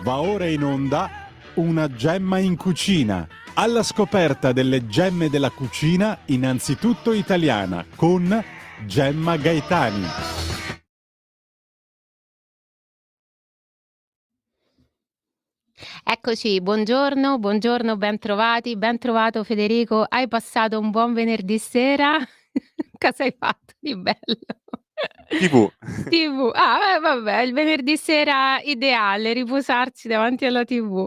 Va ora in onda Una gemma in cucina, alla scoperta delle gemme della cucina, innanzitutto italiana, con Gemma Gaetani. Eccoci, buongiorno, buongiorno, bentrovati, ben trovato Federico. Hai passato un buon venerdì sera? Cosa hai fatto di bello? TV. TV. Vabbè, il venerdì sera ideale, riposarsi davanti alla TV.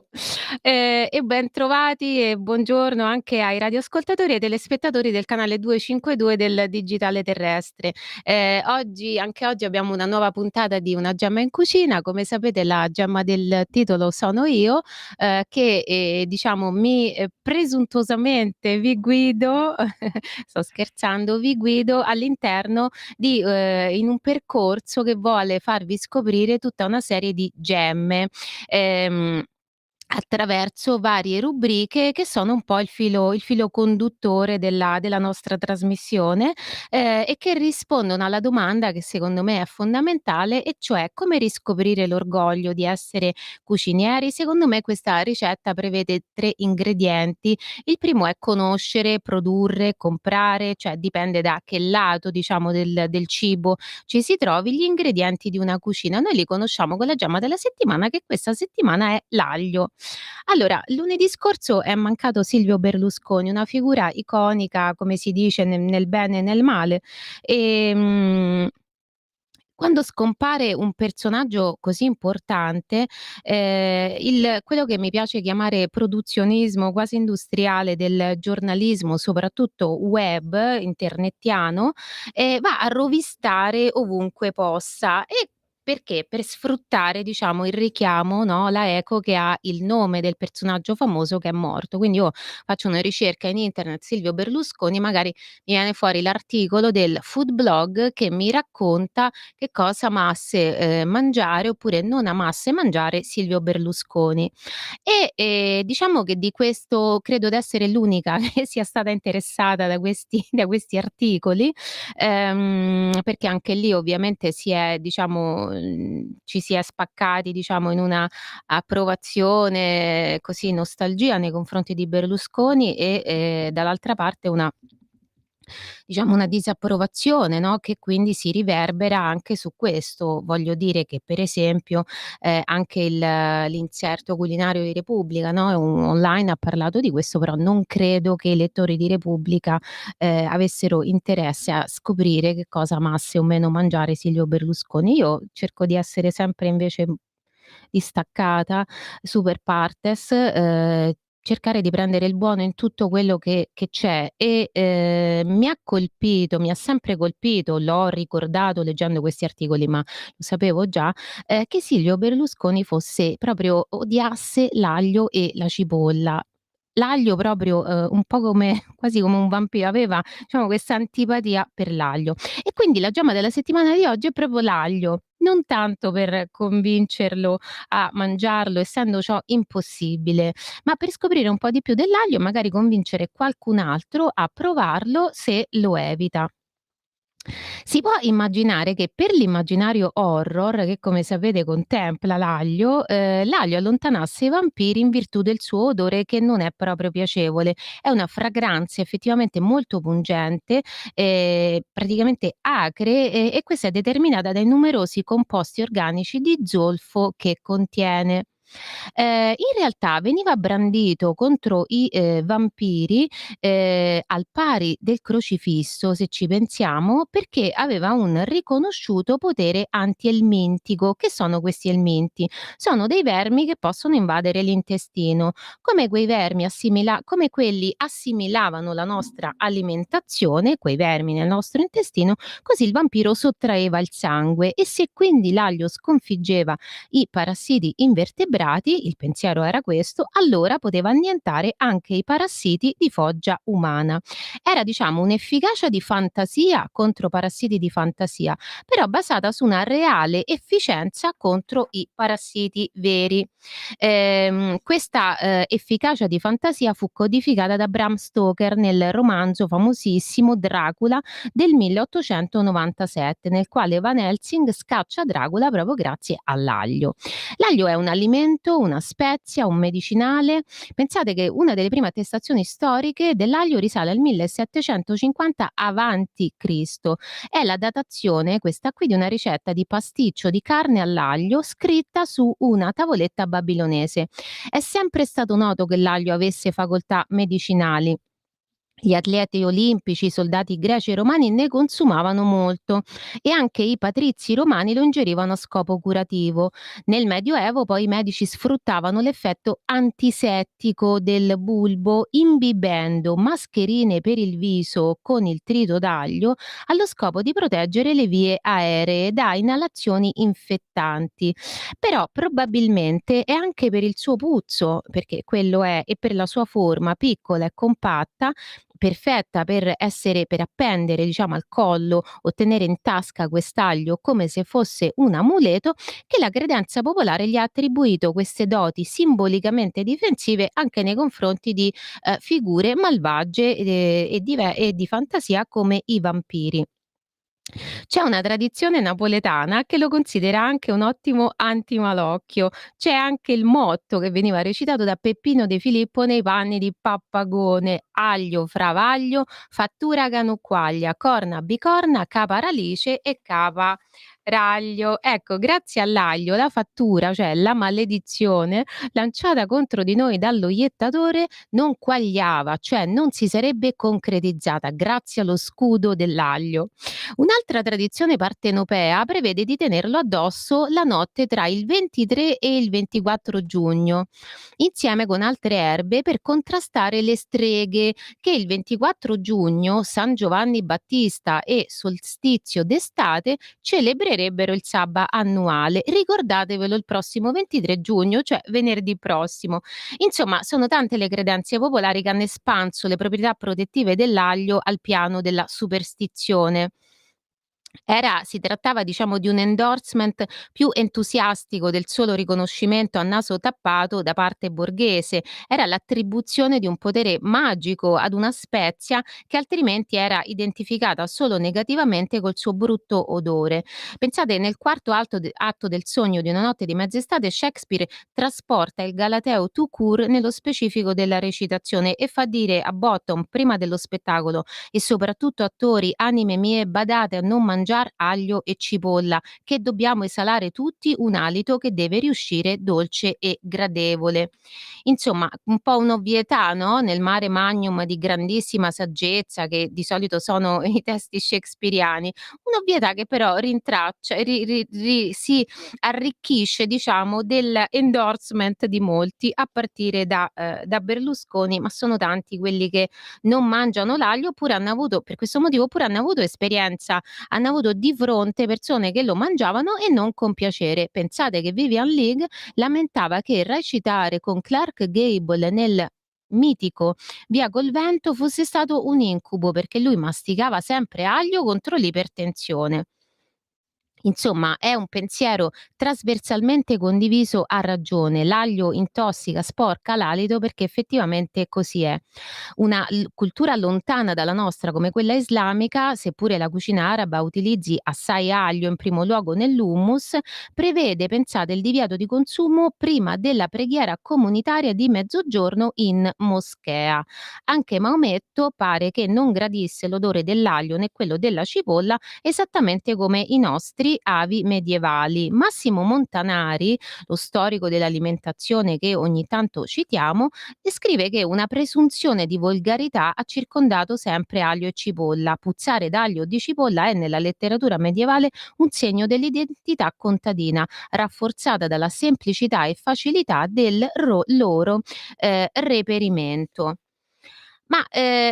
E bentrovati e buongiorno anche ai radioascoltatori e telespettatori del canale 252 del Digitale Terrestre. Anche oggi abbiamo una nuova puntata di Una gemma in cucina. Come sapete la gemma del titolo sono io, che, diciamo presuntuosamente vi guido sto scherzando, vi guido all'interno di in un percorso che vuole farvi scoprire tutta una serie di gemme, ehm, attraverso varie rubriche che sono un po' il filo conduttore della nostra trasmissione, e che rispondono alla domanda che secondo me è fondamentale, e cioè: come riscoprire l'orgoglio di essere cucinieri? Secondo me questa ricetta prevede 3 ingredienti. Il primo è conoscere, produrre, comprare, cioè dipende da che lato diciamo del cibo ci si trovi, gli ingredienti di una cucina. Noi li conosciamo con la gemma della settimana, che questa settimana è l'aglio. Allora, lunedì scorso è mancato Silvio Berlusconi, una figura iconica, come si dice, nel bene e nel male. Ehm Quando scompare un personaggio così importante, quello che mi piace chiamare produzionismo quasi industriale del giornalismo, soprattutto web, internettiano, va a rovistare ovunque possa. E perché? Per sfruttare, diciamo, il richiamo, no, la eco che ha il nome del personaggio famoso che è morto. Quindi io faccio una ricerca in internet Silvio Berlusconi, magari mi viene fuori l'articolo del food blog che mi racconta che cosa amasse, mangiare oppure non amasse mangiare Silvio Berlusconi. Diciamo che di questo credo d'essere l'unica che sia stata interessata da questi da questi articoli, perché anche lì ovviamente ci si è spaccati, diciamo, in una approvazione, così nostalgia nei confronti di Berlusconi e, dall'altra parte una disapprovazione, no, che quindi si riverbera anche su questo. Voglio dire che per esempio, anche l'inserto culinario di Repubblica, no, online ha parlato di questo, però non credo che i lettori di Repubblica, avessero interesse a scoprire che cosa amasse o meno mangiare Silvio Berlusconi. Io cerco di essere sempre invece distaccata, super partes, cercare di prendere il buono in tutto quello che c'è e, mi ha sempre colpito, l'ho ricordato leggendo questi articoli, ma lo sapevo già, che Silvio Berlusconi odiasse l'aglio e la cipolla. L'aglio proprio, un po' come quasi come un vampiro, aveva diciamo questa antipatia per l'aglio. E quindi la gemma della settimana di oggi è proprio l'aglio, non tanto per convincerlo a mangiarlo, essendo ciò impossibile, ma per scoprire un po' di più dell'aglio e magari convincere qualcun altro a provarlo se lo evita. Si può immaginare che per l'immaginario horror, che come sapete contempla l'aglio allontanasse i vampiri in virtù del suo odore che non è proprio piacevole. È una fragranza effettivamente molto pungente, praticamente acre, e questa è determinata dai numerosi composti organici di zolfo che contiene. In realtà veniva brandito contro i, vampiri, al pari del crocifisso, se ci pensiamo, perché aveva un riconosciuto potere anti-elmintico. Che sono questi elminti? Sono dei vermi che possono invadere l'intestino. Come quelli assimilavano la nostra alimentazione, quei vermi nel nostro intestino, così il vampiro sottraeva il sangue, e se quindi l'aglio sconfiggeva i parassiti invertebrati, il pensiero era questo, allora poteva annientare anche i parassiti di foggia umana. Era diciamo un'efficacia di fantasia contro parassiti di fantasia, però basata su una reale efficienza contro i parassiti veri. Questa efficacia di fantasia fu codificata da Bram Stoker nel romanzo famosissimo Dracula del 1897, nel quale Van Helsing scaccia Dracula proprio grazie all'aglio. L'aglio è un condimento, una spezia, un medicinale. Pensate che una delle prime attestazioni storiche dell'aglio risale al 1750 avanti Cristo. È la datazione, questa qui, di una ricetta di pasticcio di carne all'aglio scritta su una tavoletta babilonese. È sempre stato noto che l'aglio avesse facoltà medicinali. Gli atleti olimpici, i soldati greci e romani ne consumavano molto e anche i patrizi romani lo ingerivano a scopo curativo. Nel Medioevo poi i medici sfruttavano l'effetto antisettico del bulbo imbibendo mascherine per il viso con il trito d'aglio allo scopo di proteggere le vie aeree da inalazioni infettanti. Però probabilmente è anche per il suo puzzo, perché quello è, e per la sua forma piccola e compatta, perfetta per appendere, diciamo, al collo o tenere in tasca quest'aglio come se fosse un amuleto, che la credenza popolare gli ha attribuito queste doti simbolicamente difensive anche nei confronti di figure malvagie e di fantasia come i vampiri. C'è una tradizione napoletana che lo considera anche un ottimo antimalocchio. C'è anche il motto che veniva recitato da Peppino De Filippo nei panni di Pappagone: aglio fravaglio, fattura canucquaglia, corna bicorna, capa ralice e capa raglio. Ecco, grazie all'aglio la fattura, cioè la maledizione lanciata contro di noi dallo iettatore, non quagliava, cioè non si sarebbe concretizzata grazie allo scudo dell'aglio. Un'altra tradizione partenopea prevede di tenerlo addosso la notte tra il 23 e il 24 giugno, insieme con altre erbe per contrastare le streghe, che il 24 giugno, San Giovanni Battista e solstizio d'estate, celebrerebbero il sabba annuale. Ricordatevelo il prossimo 23 giugno, cioè venerdì prossimo. Insomma, sono tante le credenze popolari che hanno espanso le proprietà protettive dell'aglio al piano della superstizione. Si trattava, diciamo, di un endorsement più entusiastico del solo riconoscimento a naso tappato da parte borghese. Era l'attribuzione di un potere magico ad una spezia che altrimenti era identificata solo negativamente col suo brutto odore. Pensate, nel quarto atto del Sogno di una notte di mezz'estate, Shakespeare trasporta il Galateo tout court nello specifico della recitazione e fa dire a Bottom, prima dello spettacolo: e soprattutto attori, anime mie, badate a non mangiar aglio e cipolla, che dobbiamo esalare tutti un alito che deve riuscire dolce e gradevole. Insomma, un po' un'ovvietà, no, nel mare magnum di grandissima saggezza che di solito sono i testi shakespeariani, un'ovvietà che però rintraccia si arricchisce, diciamo, dell'endorsement di molti, a partire da Berlusconi, ma sono tanti quelli che non mangiano l'aglio, oppure hanno avuto, per questo motivo, oppure hanno avuto esperienza, hanno avuto di fronte persone che lo mangiavano e non con piacere. Pensate che Vivian Leigh lamentava che recitare con Clark Gable nel mitico Via col vento fosse stato un incubo, perché lui masticava sempre aglio contro l'ipertensione. Insomma, è un pensiero trasversalmente condiviso a ragione. L'aglio intossica, sporca l'alito, perché effettivamente così è. Una cultura lontana dalla nostra come quella islamica, seppure la cucina araba utilizzi assai aglio in primo luogo nell'hummus, prevede, pensate, il divieto di consumo prima della preghiera comunitaria di mezzogiorno in moschea. Anche Maometto pare che non gradisse l'odore dell'aglio né quello della cipolla, esattamente come i nostri avi medievali. Massimo Montanari, lo storico dell'alimentazione che ogni tanto citiamo, descrive che una presunzione di volgarità ha circondato sempre aglio e cipolla. Puzzare d'aglio o di cipolla è nella letteratura medievale un segno dell'identità contadina, rafforzata dalla semplicità e facilità del loro reperimento. Ma,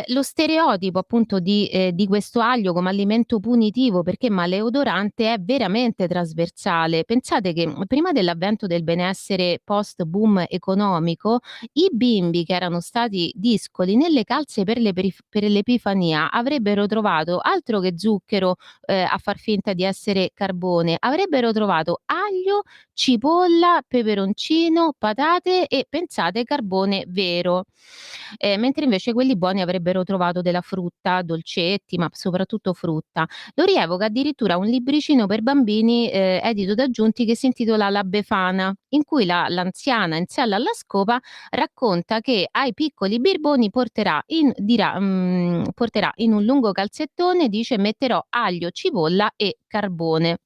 lo stereotipo appunto di questo aglio come alimento punitivo perché maleodorante è veramente trasversale. Pensate che, prima dell'avvento del benessere post boom economico, i bimbi che erano stati discoli nelle calze per l'Epifania avrebbero trovato altro che zucchero, a far finta di essere carbone, avrebbero trovato aglio, cipolla, peperoncino, patate e, pensate, carbone vero. Mentre invece quelli quelli buoni avrebbero trovato della frutta, dolcetti, ma soprattutto frutta. Lo rievoca addirittura un libricino per bambini, edito da Giunti, che si intitola La Befana, in cui l'anziana in sella alla scopa racconta che ai piccoli birboni porterà in un lungo calzettone, dice: "Metterò aglio, cipolla e carbone".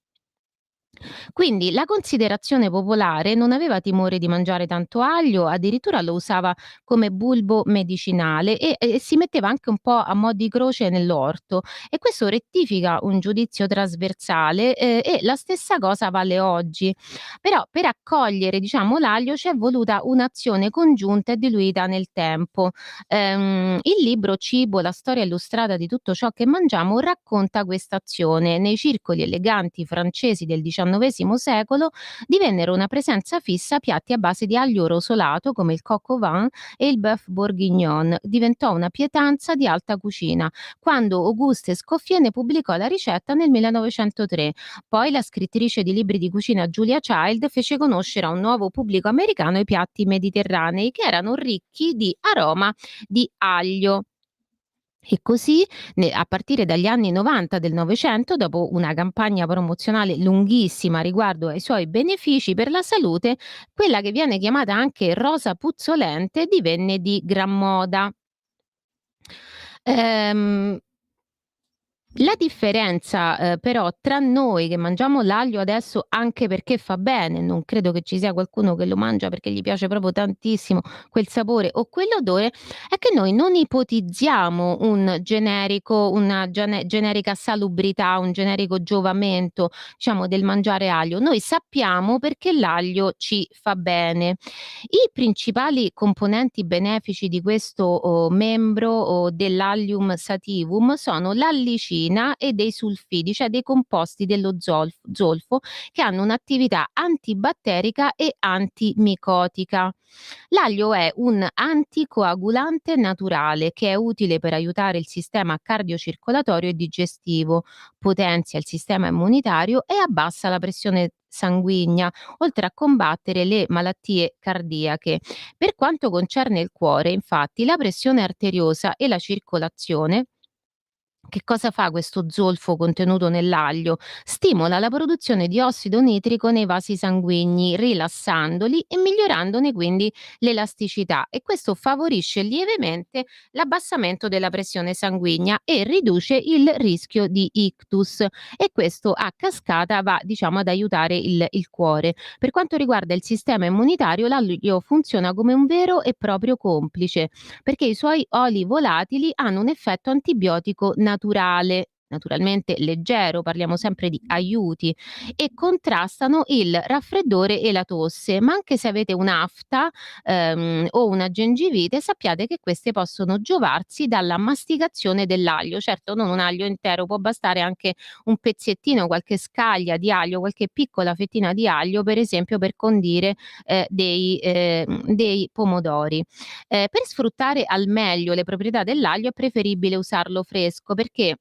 Quindi la considerazione popolare non aveva timore di mangiare tanto aglio, addirittura lo usava come bulbo medicinale e si metteva anche un po' a mo' di croce nell'orto, e questo rettifica un giudizio trasversale, e la stessa cosa vale oggi. Però per accogliere, diciamo, l'aglio c'è voluta un'azione congiunta e diluita nel tempo. Il libro Cibo, la storia illustrata di tutto ciò che mangiamo racconta questa azione. Nei circoli eleganti francesi del XIX secolo divennero una presenza fissa piatti a base di aglio rosolato come il coq au vin e il bœuf bourguignon. Diventò una pietanza di alta cucina quando Auguste Escoffier ne pubblicò la ricetta nel 1903. Poi la scrittrice di libri di cucina Julia Child fece conoscere a un nuovo pubblico americano i piatti mediterranei, che erano ricchi di aroma di aglio. E così, a partire dagli anni '90 del Novecento, dopo una campagna promozionale lunghissima riguardo ai suoi benefici per la salute, quella che viene chiamata anche rosa puzzolente divenne di gran moda. Ehm la differenza, però, tra noi che mangiamo l'aglio adesso anche perché fa bene, non credo che ci sia qualcuno che lo mangia perché gli piace proprio tantissimo quel sapore o quell'odore, è che noi non ipotizziamo una generica salubrità, un generico giovamento, diciamo, del mangiare aglio. Noi sappiamo perché l'aglio ci fa bene. I principali componenti benefici di questo, membro dell'Allium sativum sono l'allicina e dei sulfidi, cioè dei composti dello zolfo, che hanno un'attività antibatterica e antimicotica. L'aglio è un anticoagulante naturale che è utile per aiutare il sistema cardiocircolatorio e digestivo, potenzia il sistema immunitario e abbassa la pressione sanguigna, oltre a combattere le malattie cardiache. Per quanto concerne il cuore, infatti, la pressione arteriosa e la circolazione, che cosa fa questo zolfo contenuto nell'aglio? Stimola la produzione di ossido nitrico nei vasi sanguigni, rilassandoli e migliorandone quindi l'elasticità, e questo favorisce lievemente l'abbassamento della pressione sanguigna e riduce il rischio di ictus, e questo a cascata va, diciamo, ad aiutare il cuore. Per quanto riguarda il sistema immunitario, l'aglio funziona come un vero e proprio complice, perché i suoi oli volatili hanno un effetto antibiotico naturale, naturalmente leggero, parliamo sempre di aiuti, e contrastano il raffreddore e la tosse. Ma anche se avete un'afta o una gengivite, sappiate che queste possono giovarsi dalla masticazione dell'aglio. Certo, non un aglio intero, può bastare anche un pezzettino, qualche scaglia di aglio, qualche piccola fettina di aglio, per esempio per condire dei pomodori. Per sfruttare al meglio le proprietà dell'aglio è preferibile usarlo fresco, perché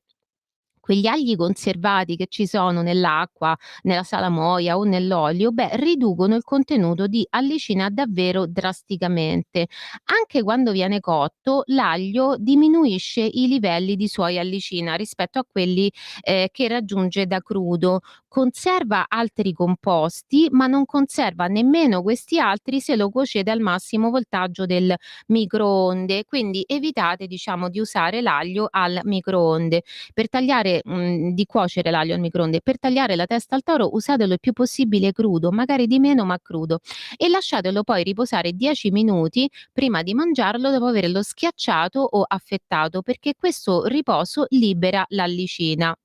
quegli agli conservati che ci sono nell'acqua, nella salamoia o nell'olio, riducono il contenuto di allicina davvero drasticamente. Anche quando viene cotto, l'aglio diminuisce i livelli di suoi allicina rispetto a quelli che raggiunge da crudo. Conserva altri composti, ma non conserva nemmeno questi altri se lo cuocete al massimo voltaggio del microonde. Quindi evitate, diciamo, di usare l'aglio al microonde. Per tagliare di cuocere l'aglio al microonde. Per tagliare la testa al toro usatelo il più possibile crudo, magari di meno ma crudo, e lasciatelo poi riposare 10 minuti prima di mangiarlo, dopo averlo schiacciato o affettato, perché questo riposo libera l'allicina.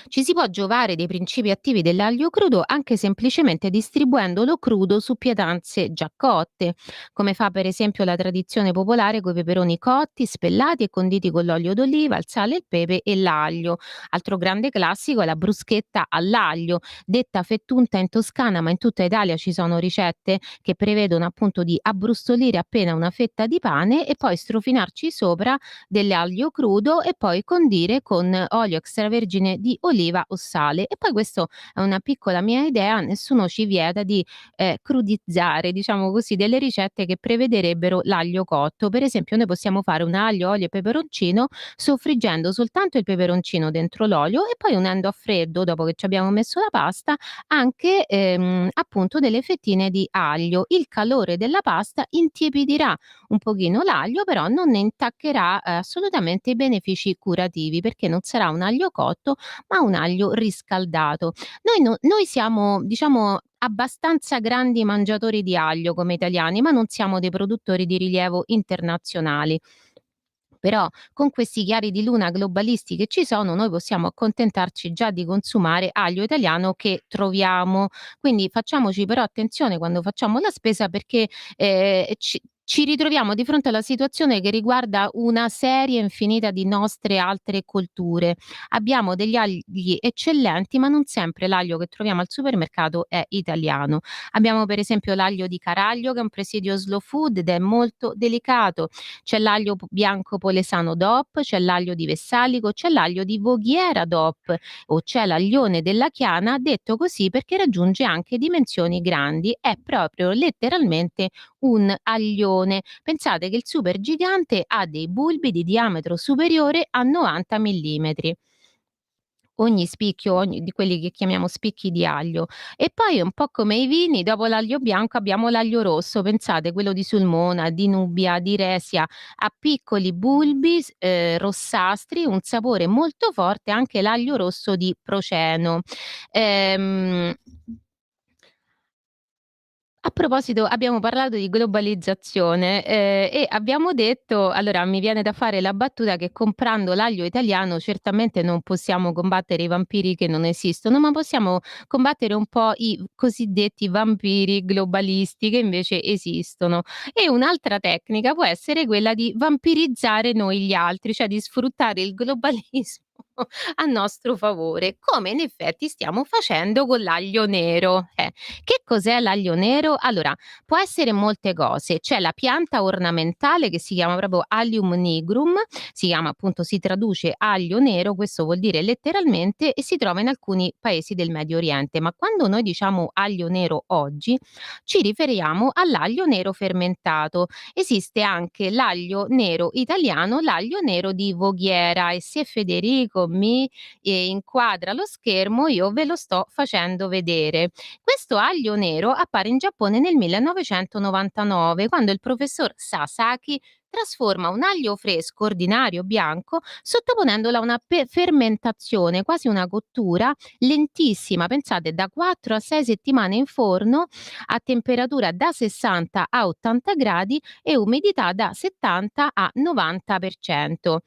Ci si può giovare dei principi attivi dell'aglio crudo anche semplicemente distribuendolo crudo su pietanze già cotte, come fa per esempio la tradizione popolare coi peperoni cotti, spellati e conditi con l'olio d'oliva, il sale, il pepe e l'aglio. Altro grande classico è la bruschetta all'aglio, detta fettunta in Toscana, ma in tutta Italia ci sono ricette che prevedono appunto di abbrustolire appena una fetta di pane e poi strofinarci sopra dell'aglio crudo e poi condire con olio extravergine di oliva o sale. E poi questo è una piccola mia idea, nessuno ci vieta di, crudizzare, diciamo così, delle ricette che prevederebbero l'aglio cotto. Per esempio noi possiamo fare un aglio, olio e peperoncino soffriggendo soltanto il peperoncino dentro l'olio e poi unendo a freddo, dopo che ci abbiamo messo la pasta, anche, appunto delle fettine di aglio. Il calore della pasta intiepidirà un pochino l'aglio, però non ne intaccherà, assolutamente i benefici curativi, perché non sarà un aglio cotto, ma un aglio riscaldato. Noi siamo, diciamo, abbastanza grandi mangiatori di aglio come italiani, ma non siamo dei produttori di rilievo internazionali. Però con questi chiari di luna globalisti che ci sono, noi possiamo accontentarci già di consumare aglio italiano che troviamo. Quindi facciamoci però attenzione quando facciamo la spesa perché ci ritroviamo di fronte alla situazione che riguarda una serie infinita di nostre altre culture. Abbiamo degli agli eccellenti, ma non sempre l'aglio che troviamo al supermercato è italiano. Abbiamo per esempio l'aglio di Caraglio che è un presidio slow food ed è molto delicato. C'è l'aglio bianco polesano DOP, c'è l'aglio di Vessalico, c'è l'aglio di Voghiera DOP o c'è l'aglione della Chiana, detto così perché raggiunge anche dimensioni grandi. È proprio letteralmente un aglione. Pensate che il supergigante ha dei bulbi di diametro superiore a 90 millimetri. Ogni spicchio, ogni di quelli che chiamiamo spicchi di aglio. E poi un po' come i vini, dopo l'aglio bianco abbiamo l'aglio rosso, pensate quello di Sulmona, di Nubia, di Resia, ha piccoli bulbi rossastri, un sapore molto forte, anche l'aglio rosso di Proceno. Ehm a proposito, abbiamo parlato di globalizzazione, e abbiamo detto allora mi viene da fare la battuta che comprando l'aglio italiano certamente non possiamo combattere i vampiri che non esistono, ma possiamo combattere un po' i cosiddetti vampiri globalisti che invece esistono. E un'altra tecnica può essere quella di vampirizzare noi gli altri, cioè di sfruttare il globalismo a nostro favore, come in effetti stiamo facendo con l'aglio nero. Che cos'è l'aglio nero? Allora, può essere molte cose. C'è la pianta ornamentale che si chiama proprio Allium nigrum, si chiama appunto, si traduce aglio nero, questo vuol dire letteralmente, e si trova in alcuni paesi del Medio Oriente. Ma quando noi diciamo aglio nero oggi, ci riferiamo all'aglio nero fermentato. Esiste anche l'aglio nero italiano, l'aglio nero di Voghiera e se Federico mi inquadra lo schermo io ve lo sto facendo vedere. Questo aglio nero appare in Giappone nel 1999, quando il professor Sasaki trasforma un aglio fresco ordinario bianco sottoponendolo a una fermentazione, quasi una cottura lentissima, pensate da 4 a 6 settimane in forno a temperatura da 60 a 80 gradi e umidità da 70 a 90%.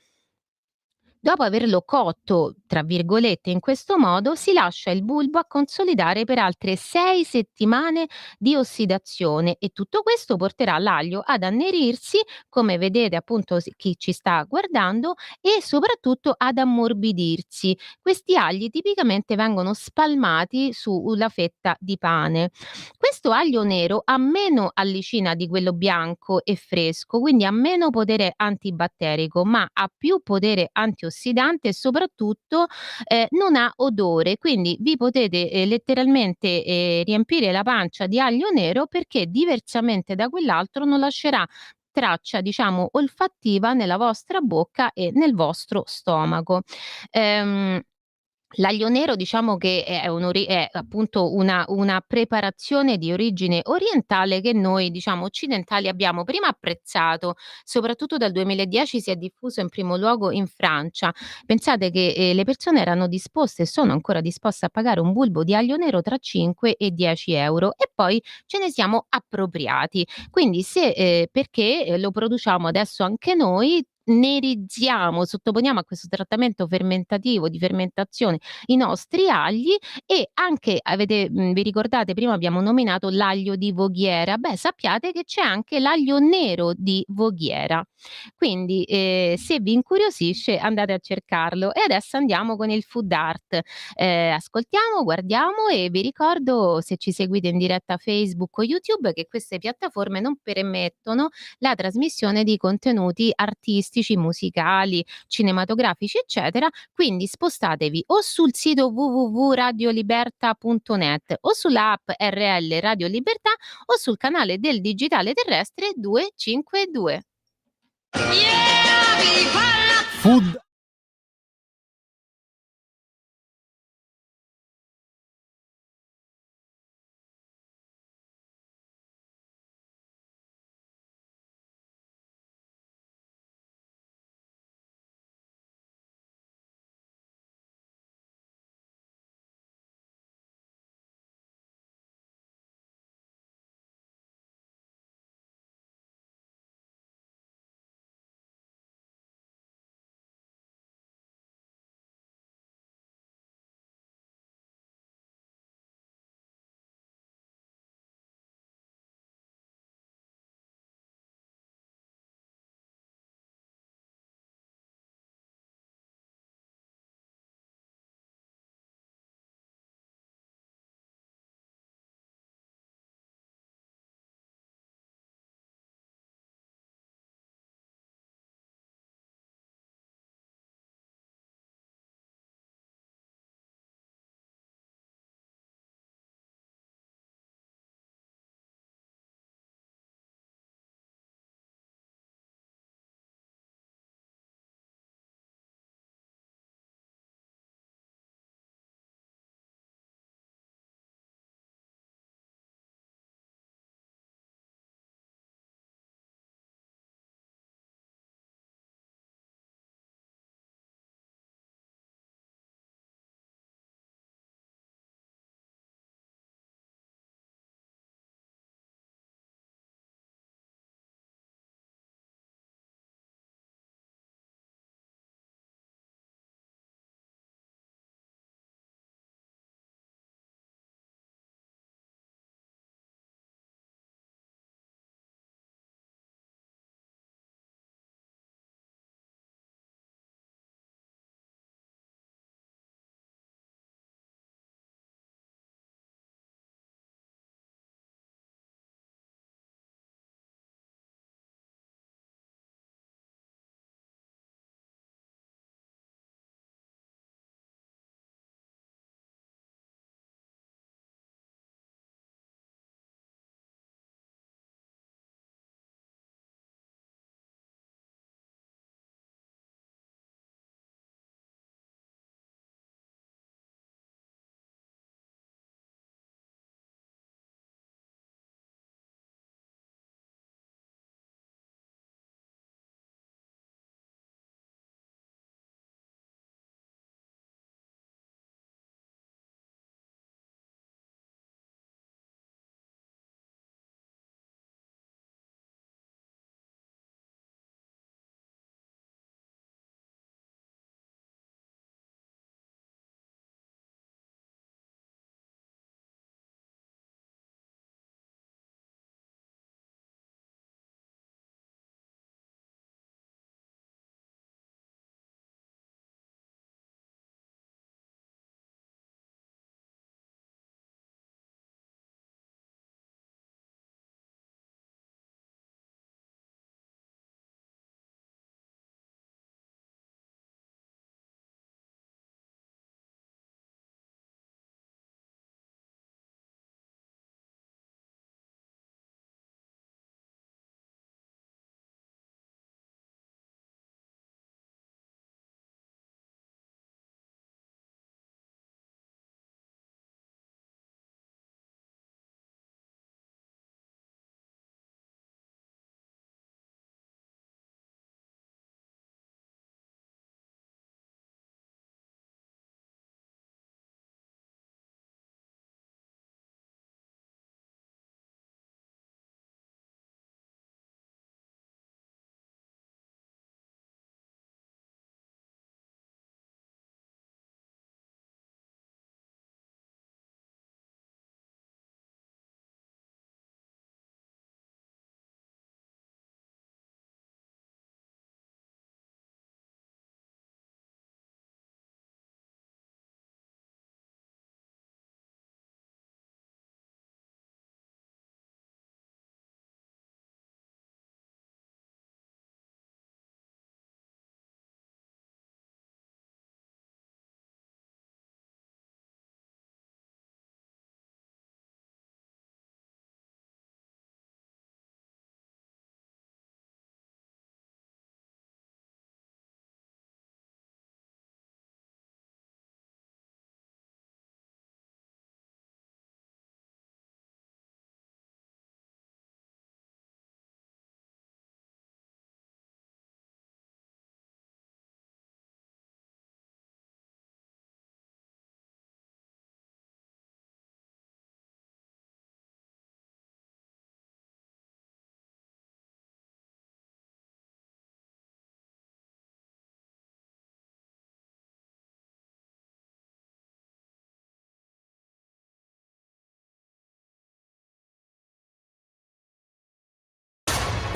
Dopo averlo "cotto", tra virgolette, in questo modo, si lascia il bulbo a consolidare per altre 6 settimane di ossidazione e tutto questo porterà l'aglio ad annerirsi, come vedete appunto chi ci sta guardando, e soprattutto ad ammorbidirsi. Questi agli tipicamente vengono spalmati sulla fetta di pane. Questo aglio nero ha meno allicina di quello bianco e fresco, quindi ha meno potere antibatterico, ma ha più potere antiossidante e soprattutto non ha odore. Quindi vi potete letteralmente riempire la pancia di aglio nero perché diversamente da quell'altro non lascerà traccia, diciamo, olfattiva nella vostra bocca e nel vostro stomaco. Ehm L'aglio nero diciamo che è appunto una preparazione di origine orientale che noi, diciamo, occidentali abbiamo prima apprezzato, soprattutto dal 2010 si è diffuso in primo luogo in Francia. Pensate che, le persone erano disposte e sono ancora disposte a pagare un bulbo di aglio nero tra 5 e 10 € e poi ce ne siamo appropriati. Quindi se perché, lo produciamo adesso anche noi, nerizziamo, sottoponiamo a questo trattamento fermentativo, di fermentazione i nostri agli e anche vi ricordate prima abbiamo nominato l'aglio di Voghiera, beh sappiate che c'è anche l'aglio nero di Voghiera. Quindi, se vi incuriosisce andate a cercarlo. E adesso andiamo con il food art. Ascoltiamo, guardiamo e vi ricordo, se ci seguite in diretta Facebook o YouTube, che queste piattaforme non permettono la trasmissione di contenuti artistici artistici, musicali, cinematografici, eccetera. Quindi spostatevi o sul sito www.radioliberta.net o sulla app RL Radio Libertà o sul canale del digitale terrestre 252. Food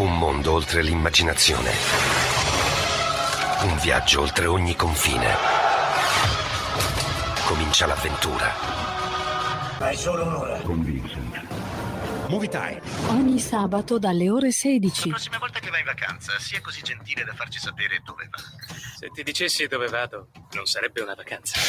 Un mondo oltre l'immaginazione. Un viaggio oltre ogni confine. Comincia l'avventura. Hai solo un'ora. Con Vincent. Movie Time. Ogni sabato dalle ore 16. La prossima volta che vai in vacanza, sia così gentile da farci sapere dove va. Se ti dicessi dove vado, non sarebbe una vacanza.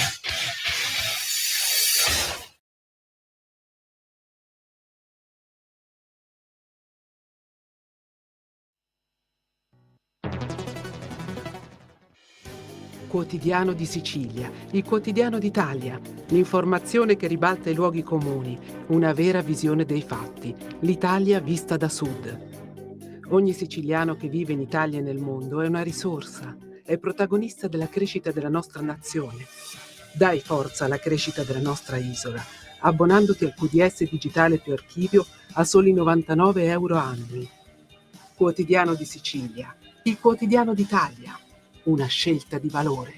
Quotidiano di Sicilia, il quotidiano d'Italia, l'informazione che ribalta i luoghi comuni, una vera visione dei fatti, l'Italia vista da sud. Ogni siciliano che vive in Italia e nel mondo è una risorsa, è protagonista della crescita della nostra nazione. Dai forza alla crescita della nostra isola, abbonandoti al QDS digitale più archivio a soli 99 euro annui. Quotidiano di Sicilia, il quotidiano d'Italia. Una scelta di valore.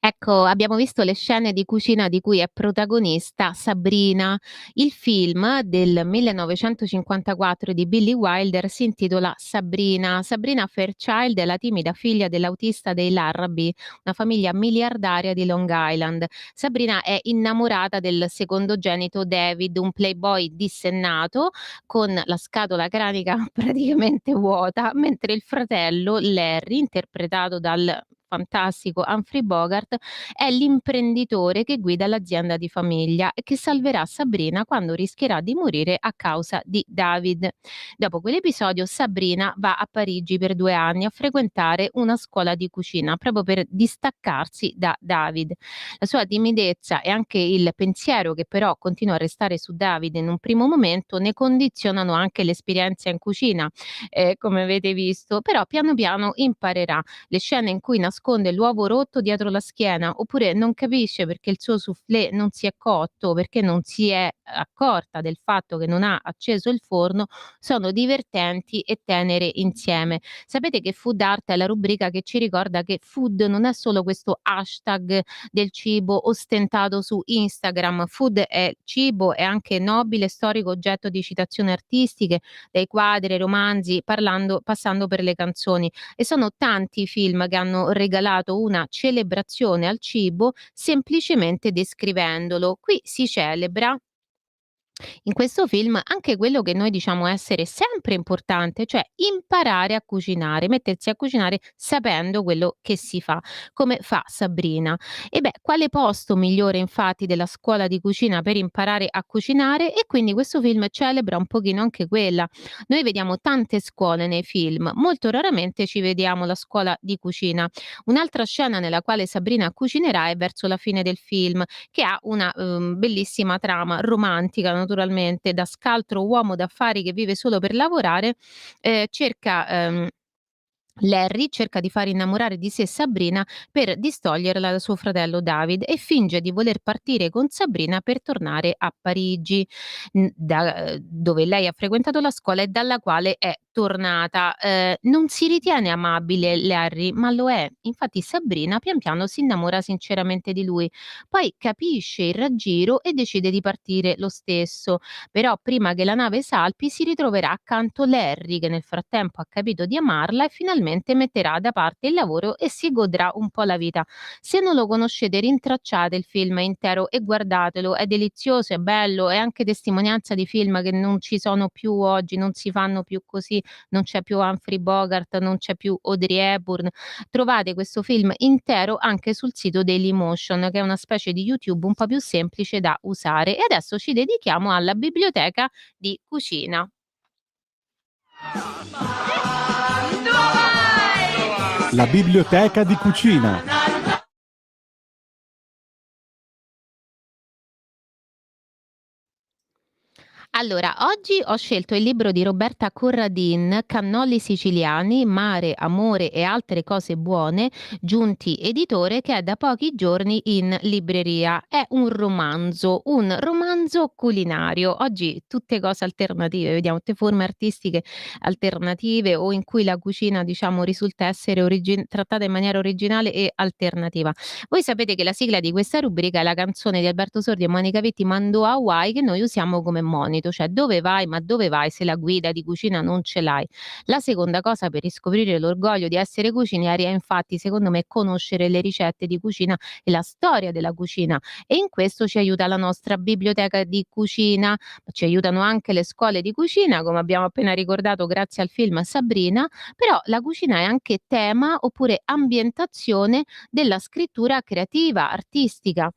Ecco, abbiamo visto le scene di cucina di cui è protagonista Sabrina. Il film del 1954 di Billy Wilder si intitola Sabrina. Sabrina Fairchild è la timida figlia dell'autista dei Larrabee, una famiglia miliardaria di Long Island. Sabrina è innamorata del secondogenito David, un playboy dissennato con la scatola cranica praticamente vuota, mentre il fratello Larry, interpretato dal fantastico Humphrey Bogart, è l'imprenditore che guida l'azienda di famiglia e che salverà Sabrina quando rischierà di morire a causa di David. Dopo quell'episodio Sabrina va a Parigi per 2 anni a frequentare una scuola di cucina proprio per distaccarsi da David. La sua timidezza e anche il pensiero che però continua a restare su David in un primo momento ne condizionano anche l'esperienza in cucina, come avete visto, però piano piano imparerà. Le scene in cui nasconde l'uovo rotto dietro la schiena oppure non capisce perché il suo soufflé non si è cotto, perché non si è accorta del fatto che non ha acceso il forno, sono divertenti e tenere insieme. Sapete che Food Art è la rubrica che ci ricorda che food non è solo questo hashtag del cibo ostentato su Instagram. Food è cibo, è anche nobile, storico oggetto di citazioni artistiche, dai quadri ai romanzi, passando per le canzoni. E sono tanti i film che hanno regalato una celebrazione al cibo semplicemente descrivendolo. Qui si celebra in questo film anche quello che noi diciamo essere sempre importante, cioè imparare a cucinare, mettersi a cucinare sapendo quello che si fa, come fa Sabrina. E beh, quale posto migliore infatti della scuola di cucina per imparare a cucinare? E quindi questo film celebra un pochino anche quella. Noi vediamo tante scuole nei film, molto raramente ci vediamo la scuola di cucina. Un'altra scena nella quale Sabrina cucinerà è verso la fine del film, che ha una bellissima trama romantica naturalmente. Da scaltro uomo d'affari che vive solo per lavorare, Larry cerca di far innamorare di sé Sabrina per distoglierla da suo fratello David e finge di voler partire con Sabrina per tornare a Parigi, dove lei ha frequentato la scuola e dalla quale è tornata. Non si ritiene amabile Larry, ma lo è. Infatti Sabrina pian piano si innamora sinceramente di lui. Poi capisce il raggiro e decide di partire lo stesso. Però prima che la nave salpi si ritroverà accanto Larry, che nel frattempo ha capito di amarla e finalmente metterà da parte il lavoro e si godrà un po' la vita. Se non lo conoscete, rintracciate il film intero e guardatelo, è delizioso, è bello, è anche testimonianza di film che non ci sono più oggi, non si fanno più così, non c'è più Humphrey Bogart, non c'è più Audrey Hepburn. Trovate questo film intero anche sul sito Dailymotion, che è una specie di YouTube un po' più semplice da usare. E adesso ci dedichiamo alla biblioteca di cucina. La biblioteca di cucina. Allora, oggi ho scelto il libro di Roberta Corradin, Cannoli siciliani, mare, amore e altre cose buone, Giunti editore, che è da pochi giorni in libreria. È un romanzo culinario. Oggi tutte cose alternative, vediamo tutte forme artistiche alternative o in cui la cucina, diciamo, risulta essere trattata in maniera originale e alternativa. Voi sapete che la sigla di questa rubrica è la canzone di Alberto Sordi e Monica Vitti, Mando a Hawaii, che noi usiamo come monito, cioè dove vai, ma dove vai se la guida di cucina non ce l'hai? La seconda cosa per riscoprire l'orgoglio di essere cucinieri è infatti, secondo me, conoscere le ricette di cucina e la storia della cucina, e in questo ci aiuta la nostra biblioteca di cucina, ci aiutano anche le scuole di cucina, come abbiamo appena ricordato grazie al film Sabrina, però la cucina è anche tema oppure ambientazione della scrittura creativa, artistica.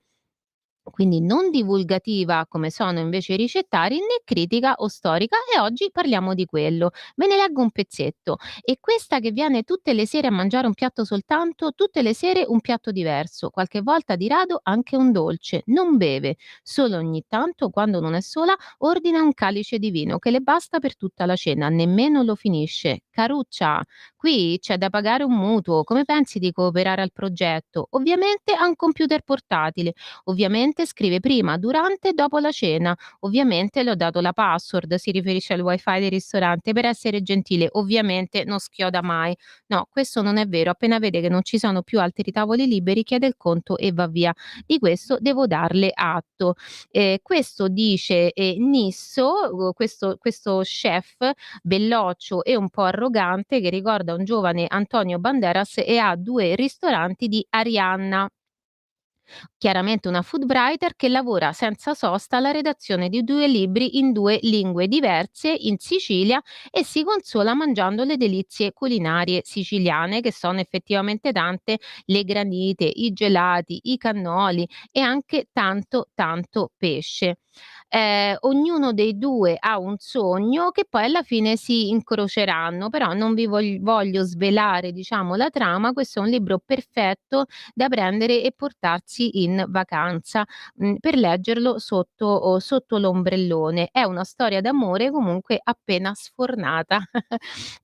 Quindi non divulgativa come sono invece i ricettari, né critica o storica, e oggi parliamo di quello. Ve ne leggo un pezzetto. E questa che viene tutte le sere a mangiare un piatto soltanto, tutte le sere un piatto diverso, qualche volta di rado anche un dolce, non beve, solo ogni tanto quando non è sola ordina un calice di vino che le basta per tutta la cena, nemmeno lo finisce. Caruccia, qui c'è da pagare un mutuo, come pensi di cooperare al progetto? Ovviamente ha un computer portatile. Ovviamente scrive prima, durante e dopo la cena. Ovviamente le ho dato la password, si riferisce al wifi del ristorante, per essere gentile. Ovviamente non schioda mai. No, questo non è vero. Appena vede che non ci sono più altri tavoli liberi, chiede il conto e va via. Di questo devo darle atto. Questo dice Nisso, questo chef belloccio e un po' arrogante, che ricorda un giovane Antonio Banderas e ha 2 ristoranti di Arianna. Chiaramente una food writer che lavora senza sosta alla redazione di 2 libri in 2 lingue diverse in Sicilia, e si consola mangiando le delizie culinarie siciliane, che sono effettivamente tante: le granite, i gelati, i cannoli e anche tanto, tanto pesce. Ognuno dei 2 ha un sogno che poi alla fine si incroceranno, però non vi voglio svelare, diciamo, la trama. Questo è un libro perfetto da prendere e portarsi in vacanza, per leggerlo sotto l'ombrellone. È una storia d'amore comunque appena sfornata,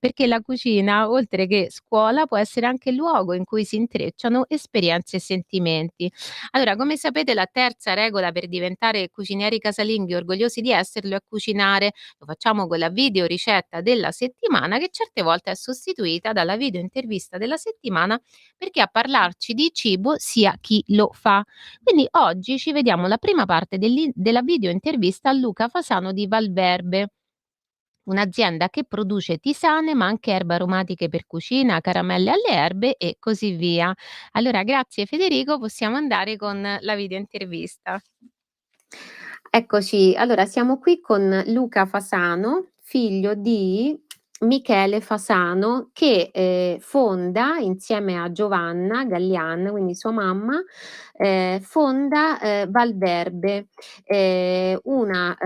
perché la cucina, oltre che scuola, può essere anche luogo in cui si intrecciano esperienze e sentimenti. Allora, come sapete, la terza regola per diventare cucinieri casalinghi orgogliosi di esserlo è cucinare. Lo facciamo con la video ricetta della settimana, che certe volte è sostituita dalla video intervista della settimana, perché a parlarci di cibo sia chi lo fa. Quindi oggi ci vediamo la prima parte della video intervista a Luca Fasano di Valverbe, un'azienda che produce tisane, ma anche erbe aromatiche per cucina, caramelle alle erbe e così via. Allora, grazie Federico, possiamo andare con la video intervista. Eccoci, allora siamo qui con Luca Fasano, figlio di Michele Fasano, che fonda insieme a Giovanna Gallian, quindi sua mamma, fonda Valverbe, una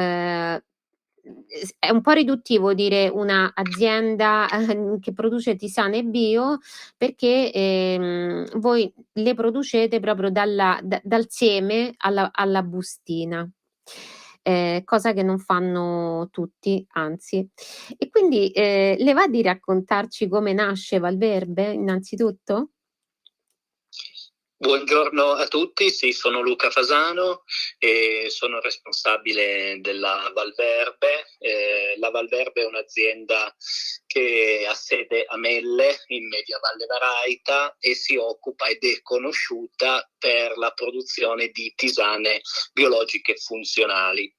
è un po' riduttivo dire una azienda che produce tisane bio, perché voi le producete proprio dal seme alla bustina. Cosa che non fanno tutti, anzi. E quindi, le va di raccontarci come nasce Valverbe innanzitutto? Buongiorno a tutti, sì, sono Luca Fasano e sono responsabile della Valverbe. La Valverbe è un'azienda che ha sede a Melle, in Media Valle Varaita, e si occupa ed è conosciuta per la produzione di tisane biologiche funzionali.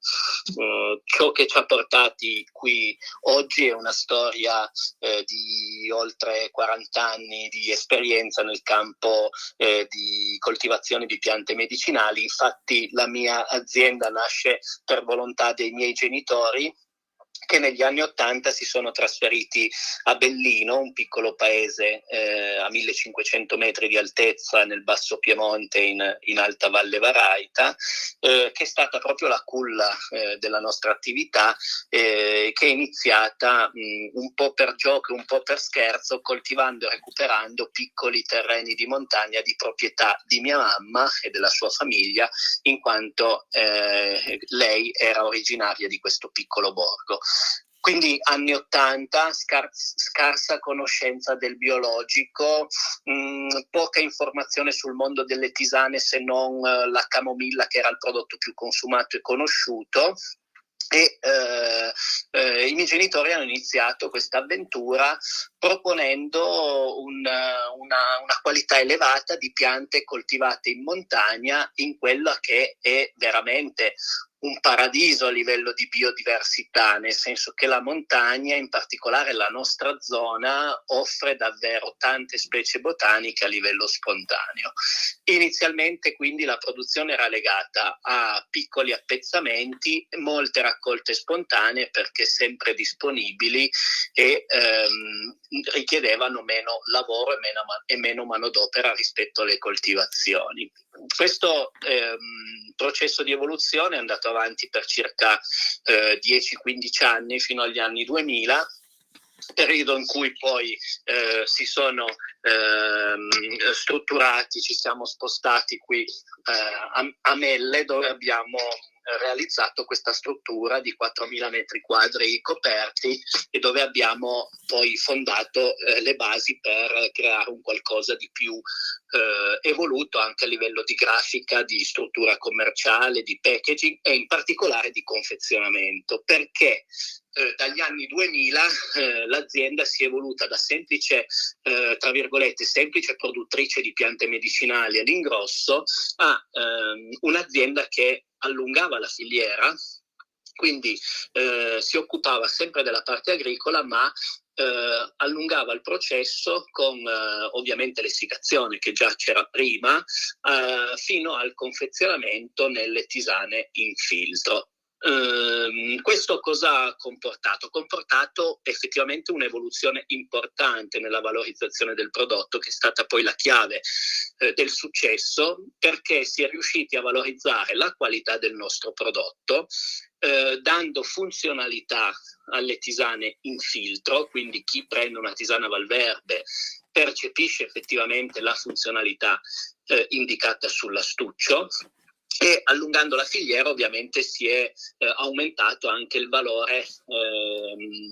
Ciò che ci ha portati qui oggi è una storia di oltre 40 anni di esperienza nel campo di coltivazione di piante medicinali. Infatti la mia azienda nasce per volontà dei miei genitori, che negli anni '80 si sono trasferiti a Bellino, un piccolo paese a 1500 metri di altezza nel Basso Piemonte in Alta Valle Varaita, che è stata proprio la culla della nostra attività, che è iniziata un po' per gioco, un po' per scherzo, coltivando e recuperando piccoli terreni di montagna di proprietà di mia mamma e della sua famiglia, in quanto lei era originaria di questo piccolo borgo. Quindi anni '80, scarsa conoscenza del biologico, poca informazione sul mondo delle tisane, se non la camomilla, che era il prodotto più consumato e conosciuto. E i miei genitori hanno iniziato questa avventura proponendo una qualità elevata di piante coltivate in montagna, in quella che è veramente un paradiso a livello di biodiversità, nel senso che la montagna, in particolare la nostra zona, offre davvero tante specie botaniche a livello spontaneo. Inizialmente quindi la produzione era legata a piccoli appezzamenti, molte raccolte spontanee perché sempre disponibili e richiedevano meno lavoro e meno manodopera rispetto alle coltivazioni. Questo processo di evoluzione è andato avanti per circa 10-15 anni, fino agli anni 2000, periodo in cui poi si sono strutturati, ci siamo spostati qui a Melle, dove abbiamo realizzato questa struttura di 4.000 metri quadri coperti e dove abbiamo poi fondato le basi per creare un qualcosa di più evoluto anche a livello di grafica, di struttura commerciale, di packaging e in particolare di confezionamento, perché dagli anni 2000 l'azienda si è evoluta da semplice, tra virgolette, semplice produttrice di piante medicinali all'ingrosso a un'azienda che allungava la filiera, quindi si occupava sempre della parte agricola, ma allungava il processo con ovviamente l'essiccazione, che già c'era prima, fino al confezionamento nelle tisane in filtro. Questo cosa ha comportato? Ha comportato effettivamente un'evoluzione importante nella valorizzazione del prodotto, che è stata poi la chiave del successo, perché si è riusciti a valorizzare la qualità del nostro prodotto, dando funzionalità alle tisane in filtro, quindi chi prende una tisana Valverde percepisce effettivamente la funzionalità indicata sull'astuccio. E allungando la filiera ovviamente si è aumentato anche il valore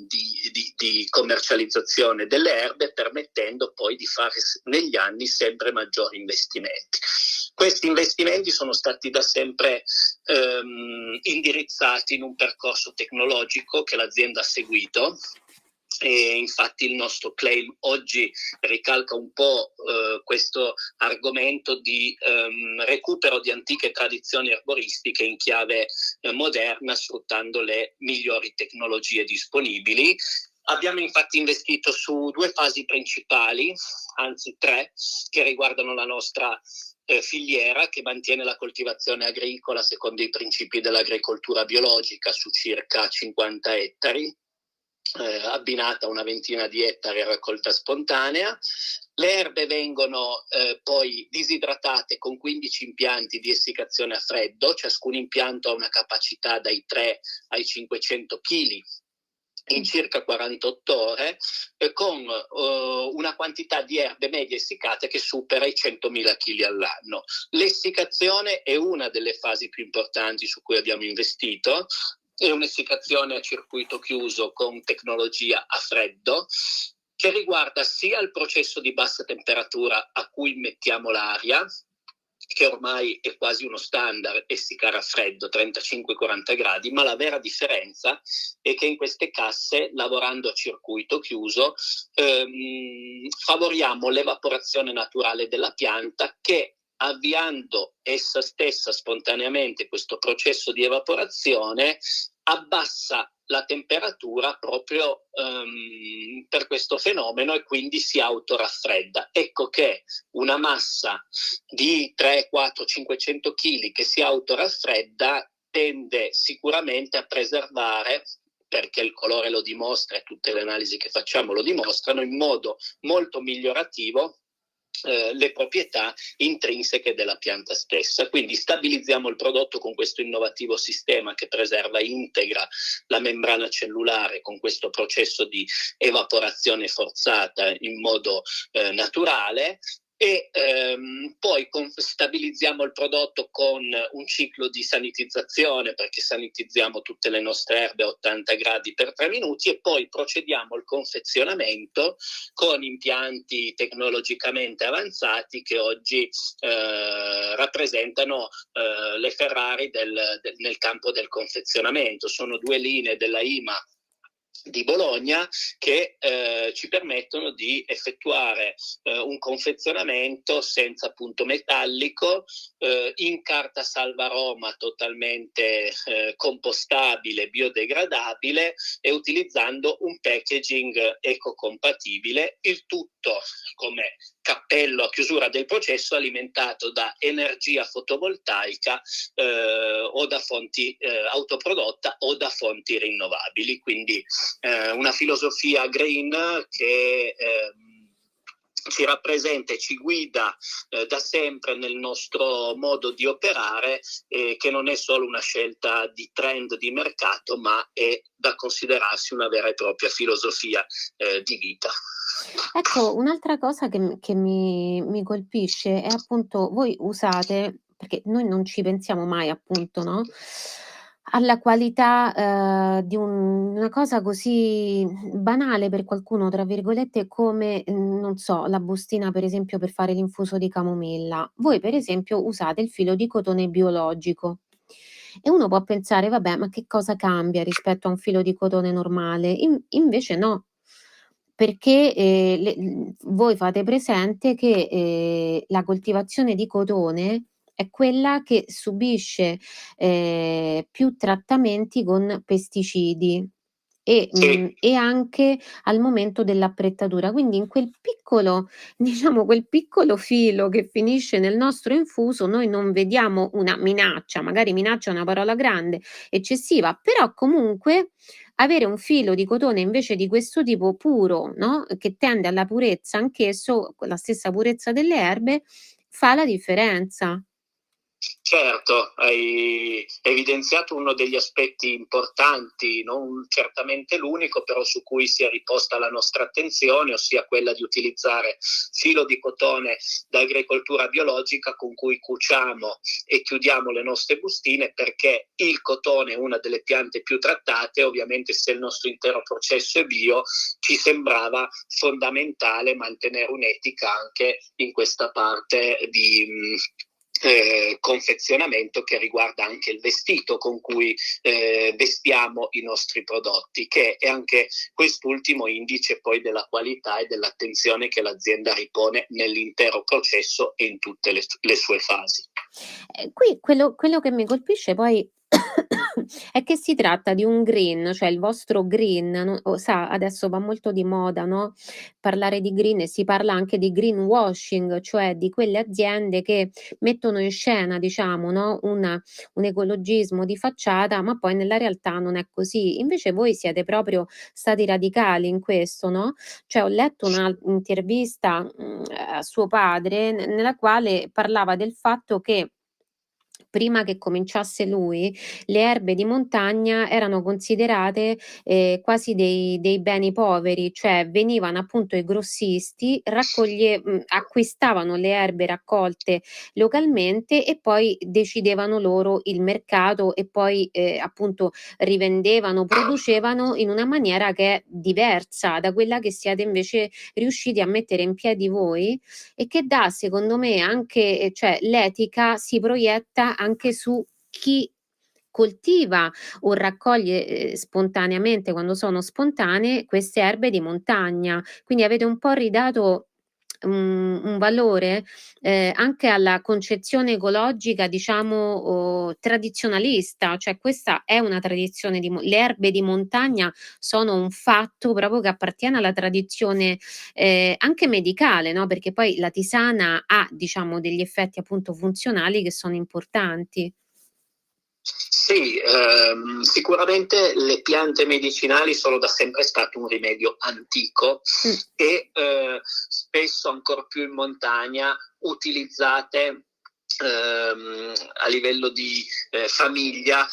di commercializzazione delle erbe, permettendo poi di fare negli anni sempre maggiori investimenti. Questi investimenti sono stati da sempre indirizzati in un percorso tecnologico che l'azienda ha seguito. E infatti il nostro claim oggi ricalca un po' questo argomento di recupero di antiche tradizioni erboristiche in chiave moderna, sfruttando le migliori tecnologie disponibili. Abbiamo infatti investito su 2 fasi principali, anzi 3, che riguardano la nostra filiera, che mantiene la coltivazione agricola secondo i principi dell'agricoltura biologica su circa 50 ettari, abbinata a una ventina di ettari a raccolta spontanea. Le erbe vengono poi disidratate con 15 impianti di essiccazione a freddo, ciascun impianto ha una capacità dai 3 ai 500 kg in circa 48 ore, con una quantità di erbe medie essiccate che supera i 100.000 kg all'anno. L'essiccazione è una delle fasi più importanti su cui abbiamo investito. È un'essiccazione a circuito chiuso con tecnologia a freddo, che riguarda sia il processo di bassa temperatura a cui mettiamo l'aria, che ormai è quasi uno standard, essiccare a freddo 35-40 gradi, ma la vera differenza è che in queste casse, lavorando a circuito chiuso, favoriamo l'evaporazione naturale della pianta, che avviando essa stessa spontaneamente questo processo di evaporazione abbassa la temperatura proprio per questo fenomeno e quindi si autoraffredda. Ecco che una massa di 3, 4, 500 kg che si autoraffredda tende sicuramente a preservare perché il colore lo dimostra e tutte le analisi che facciamo lo dimostrano, in modo molto migliorativo le proprietà intrinseche della pianta stessa. Quindi stabilizziamo il prodotto con questo innovativo sistema che preserva e integra la membrana cellulare con questo processo di evaporazione forzata in modo naturale, e poi stabilizziamo il prodotto con un ciclo di sanitizzazione, perché sanitizziamo tutte le nostre erbe a 80 gradi per 3 minuti, e poi procediamo al confezionamento con impianti tecnologicamente avanzati che oggi rappresentano le Ferrari nel campo del confezionamento. Sono 2 linee della IMA di Bologna che ci permettono di effettuare un confezionamento senza punto metallico, in carta salvaroma totalmente compostabile, biodegradabile, e utilizzando un packaging ecocompatibile, il tutto come cappello a chiusura del processo alimentato da energia fotovoltaica o da fonti autoprodotta o da fonti rinnovabili. Quindi una filosofia green che ci rappresenta e ci guida da sempre nel nostro modo di operare, che non è solo una scelta di trend di mercato, ma è da considerarsi una vera e propria filosofia di vita. Ecco, un'altra cosa che mi colpisce è appunto voi usate, perché noi non ci pensiamo mai appunto, no, alla qualità, di una cosa così banale per qualcuno, tra virgolette, come, non so, la bustina per esempio per fare l'infuso di camomilla. Voi per esempio usate il filo di cotone biologico e uno può pensare: "Vabbè, ma che cosa cambia rispetto a un filo di cotone normale?" Invece no. Perché, voi fate presente che, la coltivazione di cotone è quella che subisce, più trattamenti con pesticidi Sì. e anche al momento dell'apprettatura. Quindi in quel piccolo diciamo quel piccolo filo che finisce nel nostro infuso, noi non vediamo una minaccia, magari minaccia è una parola grande, eccessiva, però comunque avere un filo di cotone invece di questo tipo puro, no, che tende alla purezza anch'esso, con la stessa purezza delle erbe, fa la differenza. Certo, hai evidenziato uno degli aspetti importanti, non certamente l'unico, però su cui si è riposta la nostra attenzione, ossia quella di utilizzare filo di cotone da agricoltura biologica con cui cuciamo e chiudiamo le nostre bustine, perché il cotone è una delle piante più trattate. Ovviamente, se il nostro intero processo è bio, ci sembrava fondamentale mantenere un'etica anche in questa parte di confezionamento, che riguarda anche il vestito con cui vestiamo i nostri prodotti, che è anche quest'ultimo indice poi della qualità e dell'attenzione che l'azienda ripone nell'intero processo e in tutte le sue fasi. Qui quello che mi colpisce poi è che si tratta di un green, cioè il vostro green, no, sa adesso va molto di moda, no, parlare di green e si parla anche di greenwashing, cioè di quelle aziende che mettono in scena, diciamo, no, un ecologismo di facciata, ma poi nella realtà non è così. Invece voi siete proprio stati radicali in questo, no, cioè ho letto intervista, a suo padre nella quale parlava del fatto che prima che cominciasse lui, le erbe di montagna erano considerate, quasi dei beni poveri, cioè venivano appunto i grossisti, acquistavano le erbe raccolte localmente e poi decidevano loro il mercato e poi, appunto rivendevano, producevano in una maniera che è diversa da quella che siete invece riusciti a mettere in piedi voi e che dà secondo me anche cioè l'etica si proietta anche su chi coltiva o raccoglie, spontaneamente, quando sono spontanee, queste erbe di montagna. Quindi avete un po' ridato un valore, anche alla concezione ecologica diciamo, tradizionalista, cioè questa è una tradizione le erbe di montagna sono un fatto proprio che appartiene alla tradizione, anche medicale, no, perché poi la tisana ha, diciamo, degli effetti appunto funzionali che sono importanti. Sì, sicuramente le piante medicinali sono da sempre state un rimedio antico e spesso ancor più in montagna utilizzate a livello di famiglia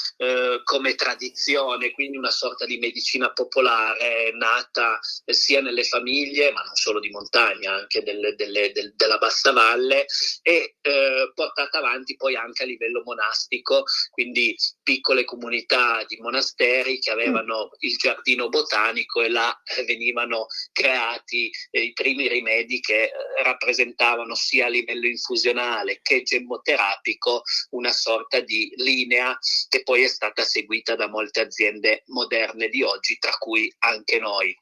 come tradizione, quindi una sorta di medicina popolare nata sia nelle famiglie, ma non solo di montagna, anche della bassa valle, e portata avanti poi anche a livello monastico, quindi piccole comunità di monasteri che avevano il giardino botanico e là venivano creati i primi rimedi che rappresentavano sia a livello infusionale che gemoterapico una sorta di linea che poi è stata seguita da molte aziende moderne di oggi, tra cui anche noi.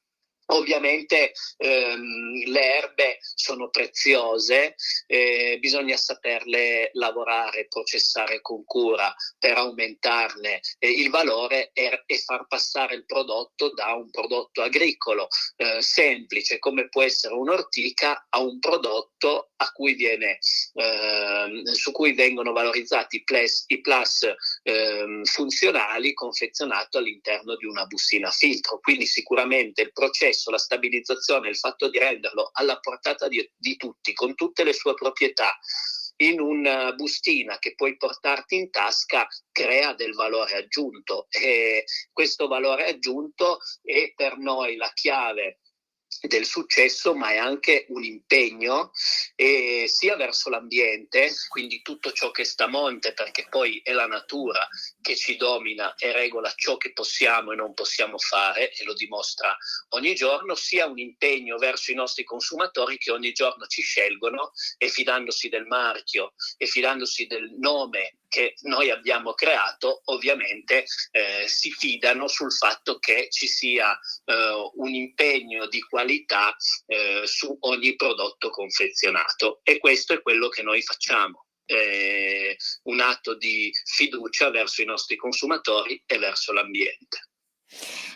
Ovviamente le erbe sono preziose, bisogna saperle lavorare, processare con cura per aumentarne il valore e far passare il prodotto da un prodotto agricolo semplice come può essere un'ortica a un prodotto a cui su cui vengono valorizzati i plus funzionali confezionato all'interno di una bustina a filtro. Quindi sicuramente il processo, la stabilizzazione, il fatto di renderlo alla portata di tutti, con tutte le sue proprietà, in una bustina che puoi portarti in tasca, crea del valore aggiunto, e questo valore aggiunto è per noi la chiave del successo, ma è anche un impegno sia verso l'ambiente, quindi tutto ciò che sta a monte, perché poi è la natura che ci domina e regola ciò che possiamo e non possiamo fare, e lo dimostra ogni giorno, sia un impegno verso i nostri consumatori che ogni giorno ci scelgono e fidandosi del marchio e fidandosi del nome che noi abbiamo creato, ovviamente si fidano sul fatto che ci sia un impegno di qualità su ogni prodotto confezionato, e questo è quello che noi facciamo. Un atto di fiducia verso i nostri consumatori e verso l'ambiente.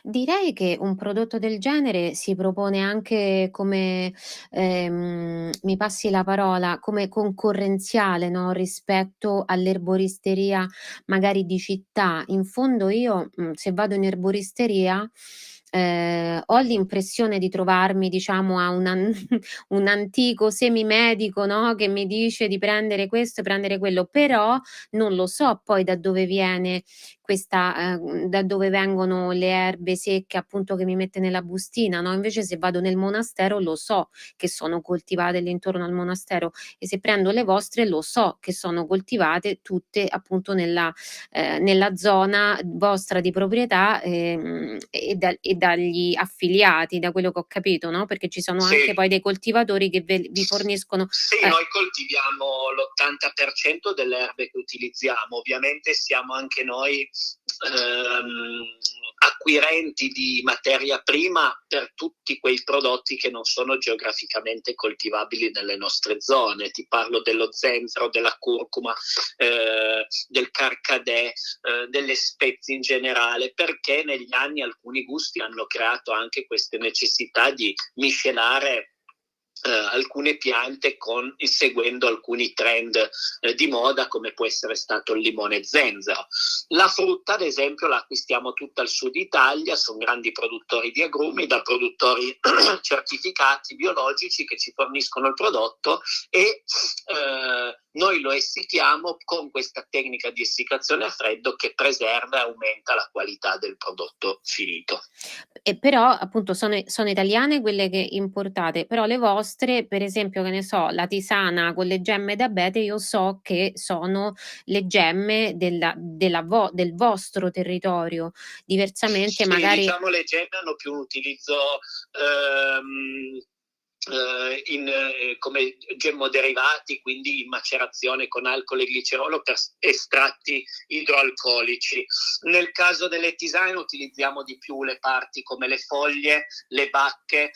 Direi che un prodotto del genere si propone anche come, mi passi la parola, come concorrenziale, no, rispetto all'erboristeria magari di città. In fondo io, se vado in erboristeria, ho l'impressione di trovarmi diciamo a un antico semimedico, no, che mi dice di prendere questo e prendere quello, però non lo so poi da dove viene da dove vengono le erbe secche appunto che mi mette nella bustina, no, invece se vado nel monastero lo so che sono coltivate lì intorno al monastero, e se prendo le vostre lo so che sono coltivate tutte appunto nella zona vostra di proprietà, e dagli affiliati, da quello che ho capito, no, perché ci sono Sì. anche poi dei coltivatori che vi forniscono Sì, noi coltiviamo l'80% delle erbe che utilizziamo, ovviamente siamo anche noi acquirenti di materia prima per tutti quei prodotti che non sono geograficamente coltivabili nelle nostre zone. Ti parlo dello zenzero, della curcuma, del carcadè, delle spezie in generale, perché negli anni alcuni gusti hanno creato anche queste necessità di miscelare alcune piante seguendo alcuni trend di moda, come può essere stato il limone zenzero. La frutta, ad esempio, la acquistiamo tutta al sud Italia, sono grandi produttori di agrumi, da produttori certificati biologici che ci forniscono il prodotto, e noi lo essicchiamo con questa tecnica di essiccazione a freddo che preserva e aumenta la qualità del prodotto finito. E però appunto sono italiane quelle che importate, però le vostre, per esempio, che ne so, la tisana con le gemme d'abete, io so che sono le gemme del vostro territorio, diversamente Sì, magari diciamo le gemme hanno più un utilizzo come gemmoderivati, quindi in macerazione con alcol e glicerolo per estratti idroalcolici. Nel caso delle tisane utilizziamo di più le parti come le foglie, le bacche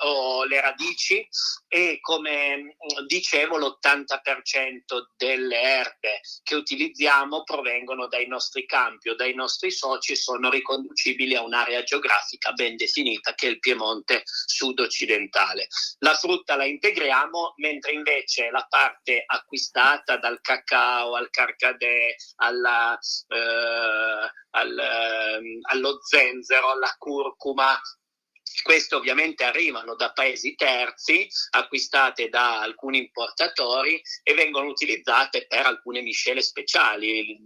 o le radici, e come dicevo l'80% delle erbe che utilizziamo provengono dai nostri campi o dai nostri soci, sono riconducibili a un'area geografica ben definita che è il Piemonte sud-occidentale. integrale. La frutta la integriamo, mentre invece la parte acquistata dal cacao al carcadè, allo zenzero, alla curcuma, queste ovviamente arrivano da paesi terzi, acquistate da alcuni importatori e vengono utilizzate per alcune miscele speciali.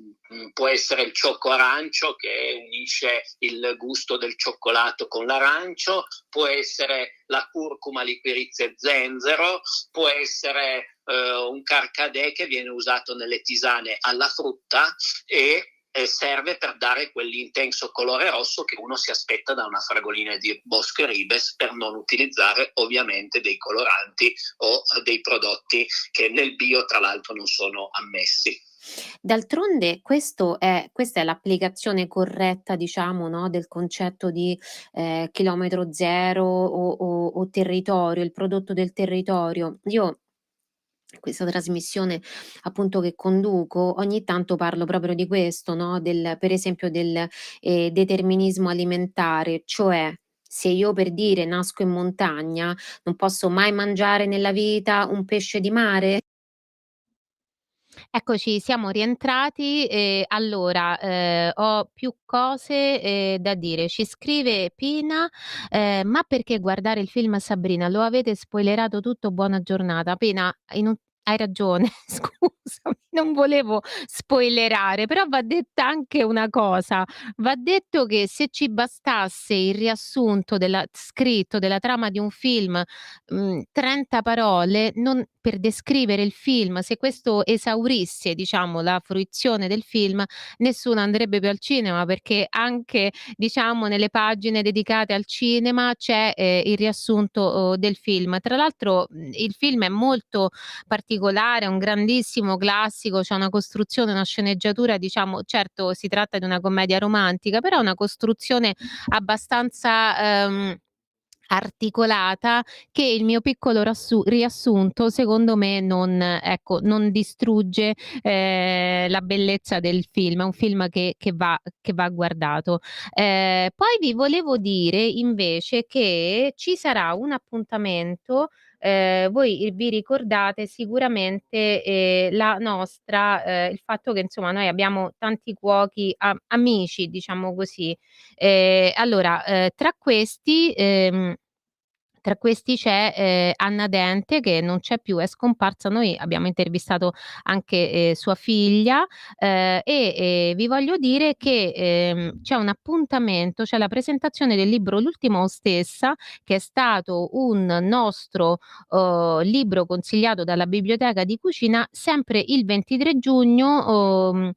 Può essere il ciocco arancio che unisce il gusto del cioccolato con l'arancio, può essere la curcuma, liquirizia e zenzero, può essere un carcadè che viene usato nelle tisane alla frutta e serve per dare quell'intenso colore rosso che uno si aspetta da una fragolina di Bosco Ribes, per non utilizzare ovviamente dei coloranti o dei prodotti che nel bio tra l'altro non sono ammessi. D'altronde questa è l'applicazione corretta, diciamo, no, del concetto di chilometro zero o territorio, il prodotto del territorio. Io questa trasmissione appunto che conduco, ogni tanto parlo proprio di questo, no, per esempio del determinismo alimentare, cioè se io per dire nasco in montagna non posso mai mangiare nella vita un pesce di mare? Eccoci, siamo rientrati. Allora, ho più cose, da dire. Ci scrive Pina, "Ma perché guardare il film Sabrina? Lo avete spoilerato tutto, buona giornata." Pina, hai ragione, scusami, non volevo spoilerare, però va detta anche una cosa: va detto che se ci bastasse il riassunto scritto della trama di un film, 30 parole per descrivere il film, se questo esaurisse, diciamo, la fruizione del film, nessuno andrebbe più al cinema, perché anche, diciamo, nelle pagine dedicate al cinema c'è, il riassunto, del film. Tra l'altro, il film è molto particolare, è un grandissimo classico, c'ha una costruzione, una sceneggiatura, diciamo, certo si tratta di una commedia romantica, però è una costruzione abbastanza, articolata, che il mio piccolo riassunto secondo me non distrugge, la bellezza del film. È un film che va guardato. Poi vi volevo dire invece che ci sarà un appuntamento, voi vi ricordate sicuramente, la nostra il fatto che insomma noi abbiamo tanti cuochi amici, diciamo così. Allora, tra questi c'è, Anna Dente, che non c'è più, è scomparsa. Noi abbiamo intervistato anche, sua figlia, vi voglio dire che, c'è un appuntamento, c'è la presentazione del libro L'ultima ostessa, che è stato un nostro, libro consigliato dalla biblioteca di cucina, sempre il 23 giugno,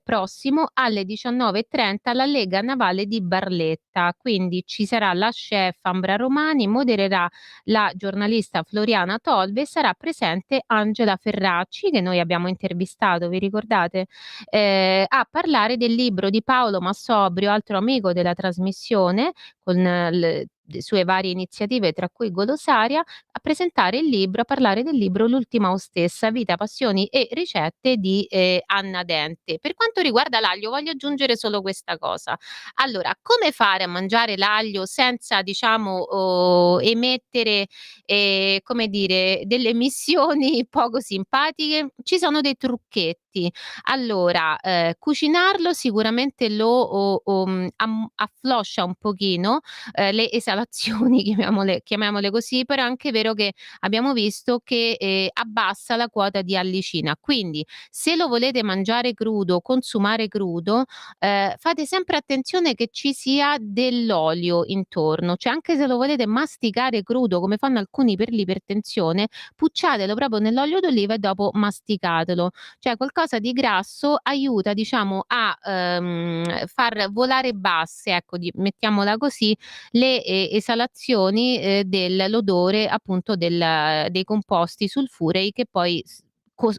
prossimo alle 19:30 alla Lega Navale di Barletta. Quindi ci sarà la chef Ambra Romani, modererà la giornalista Floriana Tolve e sarà presente Angela Ferracci, che noi abbiamo intervistato, vi ricordate? A parlare del libro di Paolo Massobrio, altro amico della trasmissione, con le sue varie iniziative, tra cui Golosaria, a presentare il libro, a parlare del libro L'ultima ostessa, vita, passioni e ricette di Anna Dente. Per quanto riguarda l'aglio, voglio aggiungere solo questa cosa. Allora, come fare a mangiare l'aglio senza, diciamo, emettere, come dire, delle emissioni poco simpatiche? Ci sono dei trucchetti. Allora, cucinarlo sicuramente lo affloscia un pochino, le esalazioni, chiamiamole così, però è anche vero che abbiamo visto che, abbassa la quota di allicina. Quindi se lo volete mangiare crudo, consumare crudo, fate sempre attenzione che ci sia dell'olio intorno, cioè anche se lo volete masticare crudo, come fanno alcuni per l'ipertensione, pucciatelo proprio nell'olio d'oliva e dopo masticatelo. Cioè qualcosa di grasso aiuta, diciamo, a, far volare basse, ecco, mettiamola così, le, esalazioni, dell'odore appunto dei composti sulfurei che poi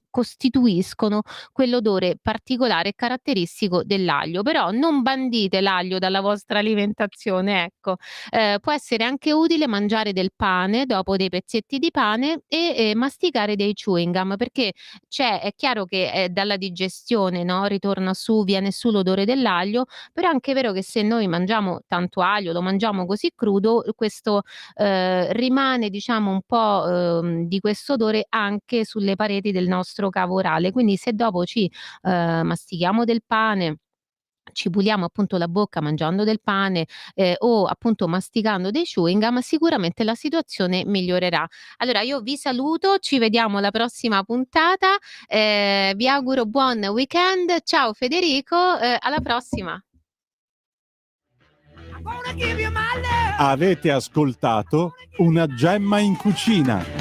costituiscono quell'odore particolare e caratteristico dell'aglio. Però non bandite l'aglio dalla vostra alimentazione, ecco. Può essere anche utile mangiare del pane dopo dei pezzetti di pane e masticare dei chewing gum, perché è chiaro che, dalla digestione, no, ritorna su, viene su l'odore dell'aglio, però è anche vero che se noi mangiamo tanto aglio, lo mangiamo così crudo, questo rimane, diciamo, un po', di questo odore anche sulle pareti del nostro cavo orale. Quindi se dopo mastichiamo del pane, ci puliamo appunto la bocca mangiando del pane, o appunto masticando dei chewing gum, sicuramente la situazione migliorerà. Allora io vi saluto, ci vediamo alla prossima puntata, vi auguro buon weekend. Ciao Federico, alla prossima. Avete ascoltato Una gemma in cucina.